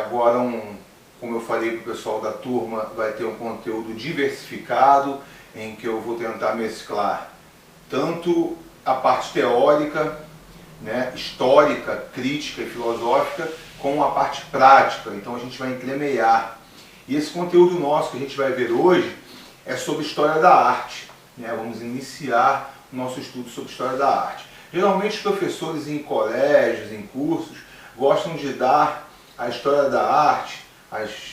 agora, como eu falei para o pessoal da turma, vai ter um conteúdo diversificado, em que eu vou tentar mesclar tanto a parte teórica, né, histórica, crítica e filosófica, com a parte prática. Então a gente vai entremeiar. E esse conteúdo nosso que a gente vai ver hoje é sobre história da arte, né? Vamos iniciar o nosso estudo sobre história da arte. Geralmente os professores em colégios, em cursos, gostam de dar a história da arte,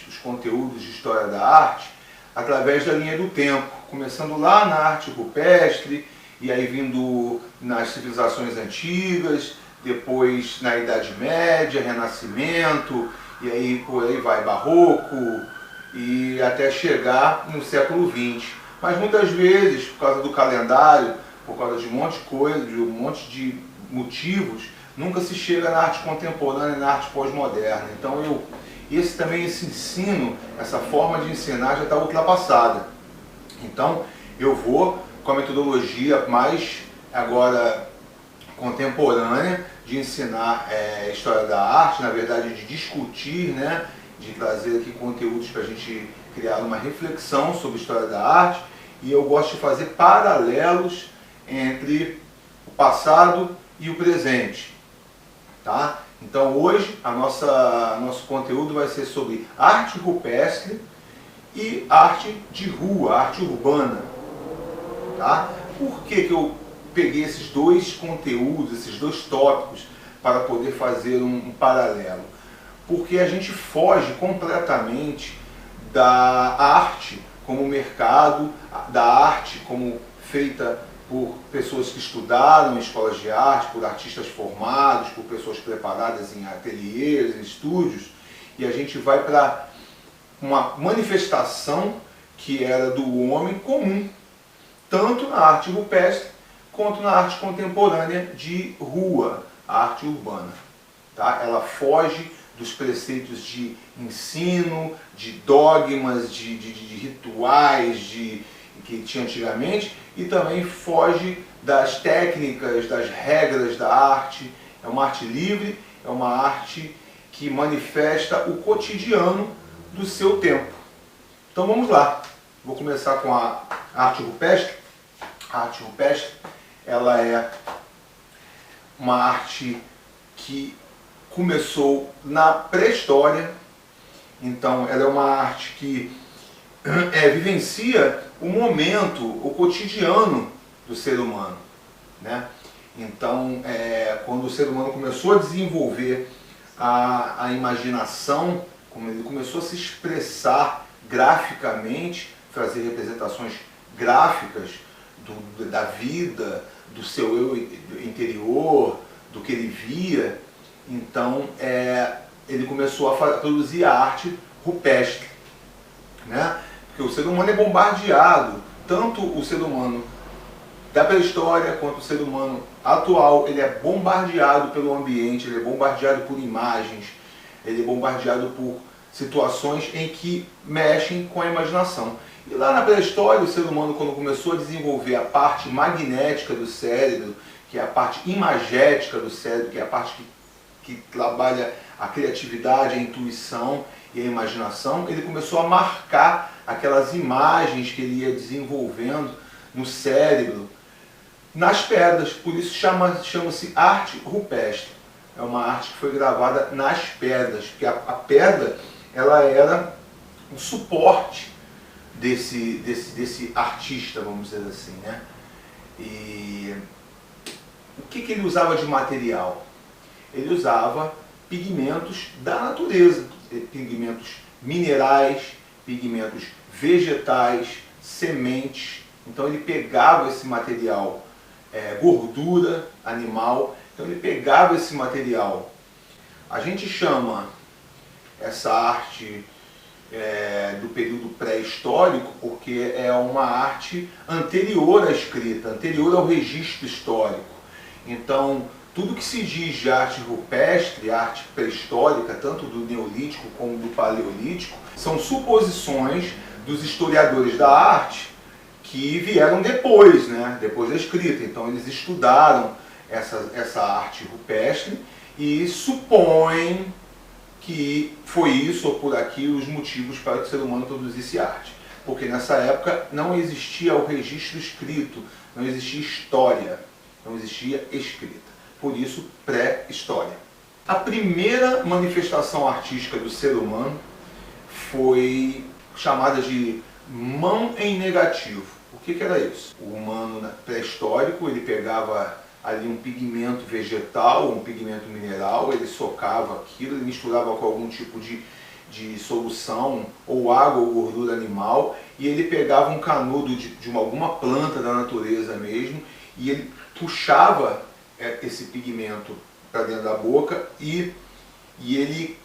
os conteúdos de história da arte, através da linha do tempo, começando lá na arte rupestre, e aí vindo nas civilizações antigas, depois na Idade Média, Renascimento, e aí por aí vai Barroco, e até chegar no século XX. Mas muitas vezes, por causa do calendário, por causa de um monte de coisa, de um monte de motivos, nunca se chega na arte contemporânea e na arte pós-moderna. Então esse ensino, essa forma de ensinar já está ultrapassada. Então eu vou com a metodologia mais agora contemporânea de ensinar história da arte, na verdade de discutir, né, de trazer aqui conteúdos para a gente criar uma reflexão sobre história da arte, e eu gosto de fazer paralelos entre o passado e o presente, tá? Então hoje nosso conteúdo vai ser sobre arte rupestre e arte de rua, arte urbana, tá? Por que eu peguei esses dois conteúdos, esses dois tópicos, para poder fazer um paralelo? Porque a gente foge completamente da arte como mercado, da arte como feita por pessoas que estudaram em escolas de arte, por artistas formados, por pessoas preparadas em ateliês, em estúdios, e a gente vai para uma manifestação que era do homem comum, tanto na arte rupestre quanto na arte contemporânea de rua, a arte urbana. Tá? Ela foge dos preceitos de ensino, de dogmas, de rituais que tinha antigamente, e também foge das técnicas, das regras da arte. É uma arte livre, é uma arte que manifesta o cotidiano do seu tempo. Então vamos lá. Vou começar com a arte rupestre. A arte rupestre, ela é uma arte que começou na pré-história. Então ela é uma arte que vivencia o momento, o cotidiano do ser humano, né? Então, quando o ser humano começou a desenvolver a imaginação, como ele começou a se expressar graficamente, fazer representações gráficas da vida, do seu eu interior, do que ele via, então ele começou a produzir a arte rupestre, né? Porque o ser humano é bombardeado, tanto o ser humano da pré-história quanto o ser humano atual, ele é bombardeado pelo ambiente, ele é bombardeado por imagens, ele é bombardeado por situações em que mexem com a imaginação. E lá na pré-história, o ser humano, quando começou a desenvolver a parte magnética do cérebro, que é a parte imagética do cérebro, que é a parte que trabalha a criatividade, a intuição e a imaginação, ele começou a marcar aquelas imagens que ele ia desenvolvendo no cérebro, nas pedras. Por isso chama-se arte rupestre. É uma arte que foi gravada nas pedras, porque a pedra ela era um suporte desse artista, vamos dizer assim, né? E o que ele usava de material? Ele usava pigmentos da natureza, pigmentos minerais, pigmentos vegetais, sementes. Então ele pegava esse material, gordura animal, então ele pegava esse material. A gente chama essa arte do período pré-histórico porque é uma arte anterior à escrita, anterior ao registro histórico. Então, tudo que se diz de arte rupestre, arte pré-histórica, tanto do Neolítico como do Paleolítico, são suposições dos historiadores da arte que vieram depois, né? Depois da escrita. Então eles estudaram essa arte rupestre e supõem que foi isso ou por aquilo os motivos para que o ser humano produzisse arte. Porque nessa época não existia o registro escrito, não existia história, não existia escrita. Por isso, pré-história. A primeira manifestação artística do ser humano foi chamada de mão em negativo. O que era isso? O humano pré-histórico, ele pegava ali um pigmento vegetal, um pigmento mineral, ele socava aquilo, ele misturava com algum tipo de solução, ou água ou gordura animal, e ele pegava um canudo de alguma planta da natureza mesmo, e ele puxava esse pigmento para dentro da boca e ele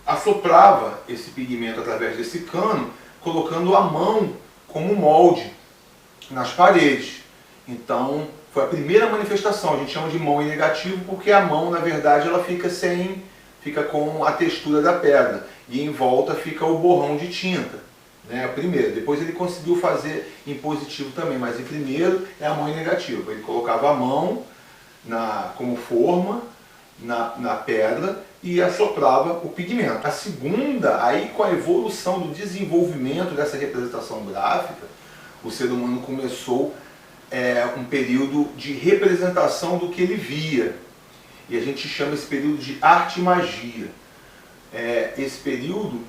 assoprava esse pigmento através desse cano, colocando a mão como molde nas paredes. Então, foi a primeira manifestação. A gente chama de mão em negativo porque a mão, na verdade, ela fica com a textura da pedra e em volta fica o borrão de tinta, né? Primeiro, depois ele conseguiu fazer em positivo também, mas em primeiro é a mão em negativo. Ele colocava a mão como forma na pedra e assoprava o pigmento. A segunda, aí com a evolução do desenvolvimento dessa representação gráfica, o ser humano começou um período de representação do que ele via. E a gente chama esse período de arte e magia. Esse período,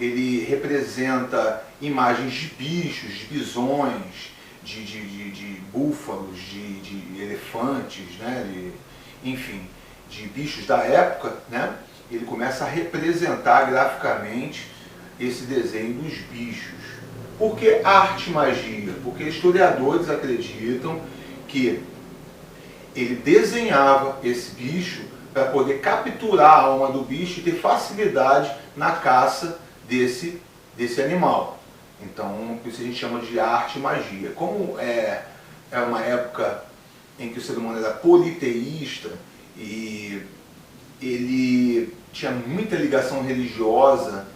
ele representa imagens de bichos, de bisões, de búfalos, de elefantes, né? Enfim, de bichos da época, né? Ele começa a representar graficamente esse desenho dos bichos. Por que arte e magia? Porque historiadores acreditam que ele desenhava esse bicho para poder capturar a alma do bicho e ter facilidade na caça desse animal. Então, isso a gente chama de arte e magia. Como é uma época em que o ser humano era politeísta e ele tinha muita ligação religiosa,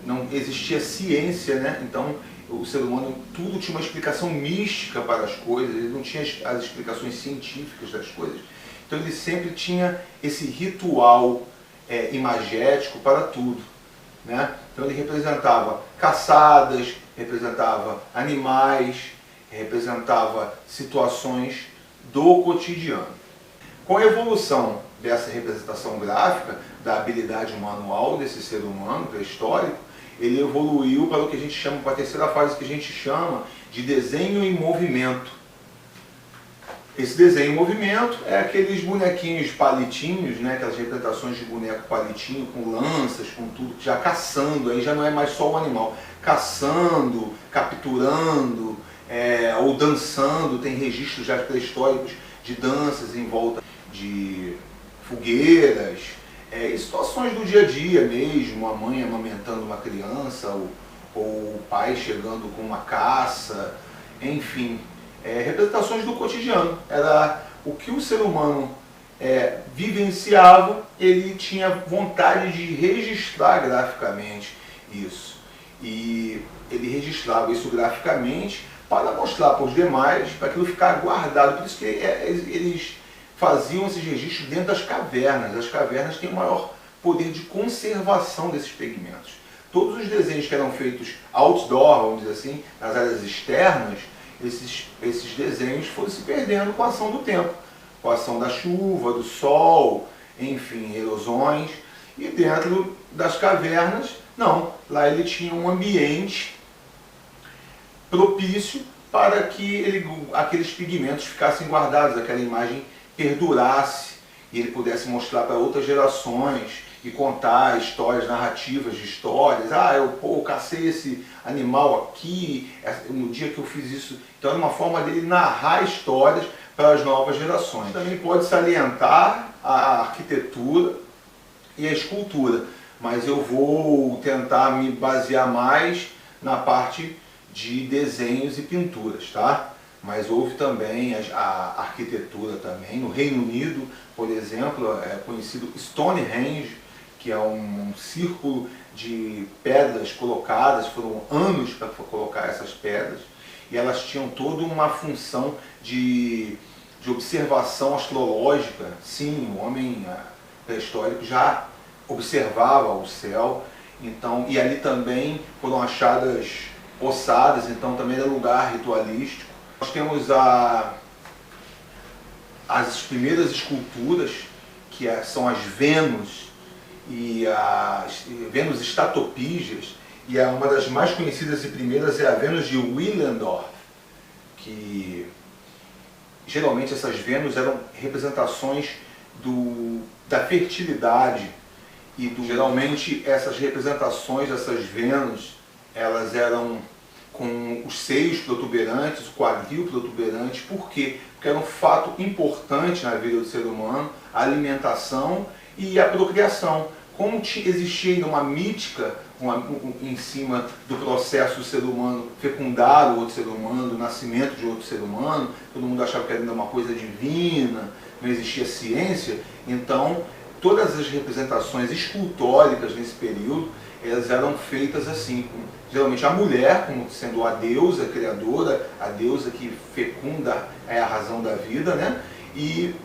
não existia ciência, né? Então o ser humano tudo tinha uma explicação mística para as coisas, ele não tinha as explicações científicas das coisas. Então ele sempre tinha esse ritual imagético para tudo, né? Então ele representava caçadas, representava animais, representava situações do cotidiano. Com a evolução dessa representação gráfica, da habilidade manual desse ser humano pré-histórico, ele evoluiu para o que a gente chama, para a terceira fase que a gente chama de desenho em movimento. Esse desenho em movimento é aqueles bonequinhos palitinhos, né, aquelas representações de boneco palitinho com lanças, com tudo, já caçando, aí já não é mais só o animal, caçando, capturando, ou dançando, tem registros já pré-históricos de danças em volta de fogueiras, e situações do dia a dia mesmo, a mãe amamentando uma criança, ou o pai chegando com uma caça, enfim, representações do cotidiano. Era o que o ser humano vivenciava, ele tinha vontade de registrar graficamente isso. E ele registrava isso graficamente para mostrar para os demais, para aquilo ficar guardado. Por isso que eles faziam esses registros dentro das cavernas. As cavernas têm o maior poder de conservação desses pigmentos. Todos os desenhos que eram feitos outdoor, vamos dizer assim, nas áreas externas, esses desenhos foram se perdendo com a ação do tempo, com a ação da chuva, do sol, enfim, erosões. E dentro das cavernas, não. Lá ele tinha um ambiente propício para que aqueles pigmentos ficassem guardados, aquela imagem perdurasse e ele pudesse mostrar para outras gerações e contar histórias, narrativas de histórias. Eu cacei esse animal aqui, no dia que eu fiz isso. Então é uma forma dele narrar histórias para as novas gerações. Também pode salientar a arquitetura e a escultura, mas eu vou tentar me basear mais na parte de desenhos e pinturas, tá? Mas houve também a arquitetura também. No Reino Unido, por exemplo, é conhecido Stonehenge, que é um círculo de pedras colocadas, foram anos para colocar essas pedras, e elas tinham toda uma função de observação astrológica. Sim, o homem pré-histórico já observava o céu. Então, e ali também foram achadas ossadas, então também era lugar ritualístico. Nós temos as primeiras esculturas, que são as Vênus e as Vênus estatopígias, e uma das mais conhecidas e primeiras é a Vênus de Willendorf, que geralmente essas Vênus eram representações da fertilidade, e geralmente essas representações dessas Vênus, elas eram com os seios protuberantes, o quadril protuberante. Por quê? Porque era um fato importante na vida do ser humano, a alimentação e a procriação. Como existia ainda uma mítica em cima do processo do ser humano fecundar o outro ser humano, do nascimento de outro ser humano, todo mundo achava que era ainda uma coisa divina, não existia ciência, então todas as representações escultóricas nesse período, elas eram feitas assim, geralmente a mulher como sendo a deusa criadora, a deusa que fecunda, é a razão da vida, né? E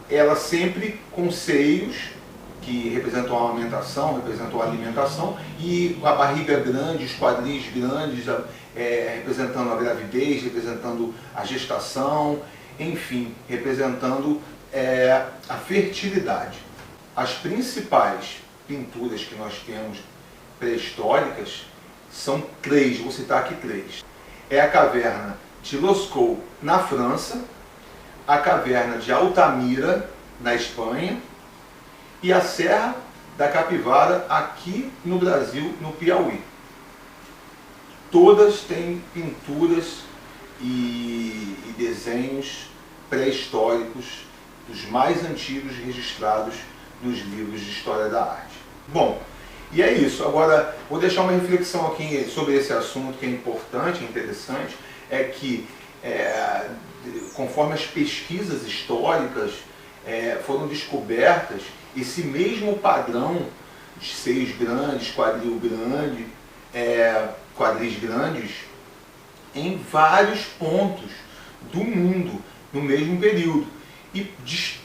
ela sempre com seios que representam a amamentação, representam a alimentação, e a barriga grande, os quadris grandes, representando a gravidez, representando a gestação, enfim, representando a fertilidade. As principais pinturas que nós temos pré-históricas são três, vou citar aqui três. É a caverna de Lascaux, na França, a caverna de Altamira, na Espanha, e a Serra da Capivara, aqui no Brasil, no Piauí. Todas têm pinturas e desenhos pré-históricos, dos mais antigos registrados nos livros de História da Arte. Bom, e é isso. Agora, vou deixar uma reflexão aqui sobre esse assunto que é importante, interessante, é que, conforme as pesquisas históricas foram descobertas, esse mesmo padrão de seios grandes, quadril grande, quadris grandes, em vários pontos do mundo, no mesmo período. E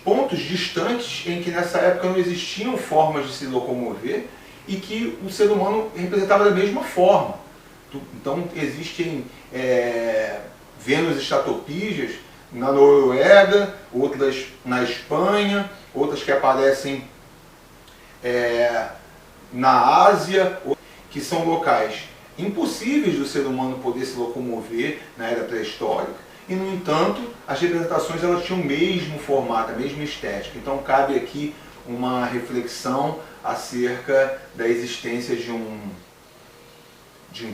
pontos distantes em que nessa época não existiam formas de se locomover e que o ser humano representava da mesma forma. Então existem Vênus estatopígias na Noruega, outras na Espanha, outras que aparecem na Ásia, que são locais impossíveis do ser humano poder se locomover na era pré-histórica. E, no entanto, as representações elas tinham o mesmo formato, a mesma estética. Então cabe aqui uma reflexão acerca da existência de um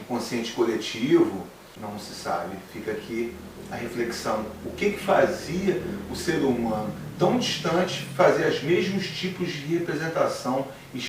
consciente coletivo. Não se sabe, fica aqui a reflexão. O que fazia o ser humano tão distante fazer os mesmos tipos de representação